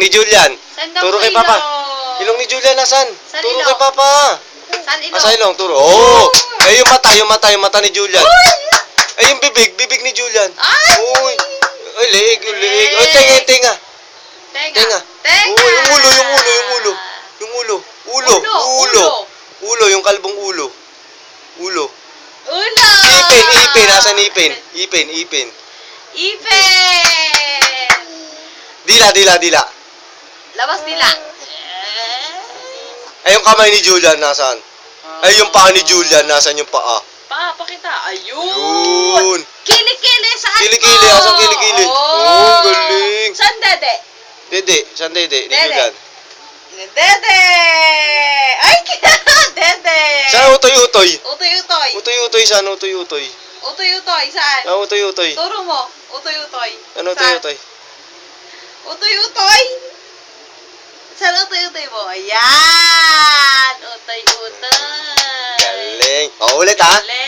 ni Julian. Saan daw Turo sa kay Papa. ilong? Ilong ni Julian, nasan? Saan Turo ilong? kay Papa. Saan ilong? Asa ilong? Turo. Oh! Eh, yung mata ni Julian. Eh, yung bibig ni Julian. Ay! Uy! Ay, leeg. Ay, tenga. Tenga. Oh, yung ulo. Ulo, yung kalbong ulo. Ulo! Ipin. Nasaan ipin? Ipin. Ipin! Dila. Labas nila. Ay, yung kamay ni Julian, nasaan? Ay, yung paa ni Julian, nasaan yung paa? Pakita. Ayun! Yun! Kilikili, saan Kilikili, po? asang kilikili? Oh, galing! Saan dede? Dede, saan dede? Ni Dede. Julian. Dede! Ay, dede! Saan utoy-utoy? Utoy-utoy. Utoy-utoy, saan utoy-utoy? Utoy-utoy, saan? Ah, utoy-utoy. Turo mo. Utoy-utoy. Ano Saan? utoy-utoy? Utoy-utoy? Saan utoy-utoy mo? Ayan! Utoy-utoy. Galing. O, ulit ha? Galing.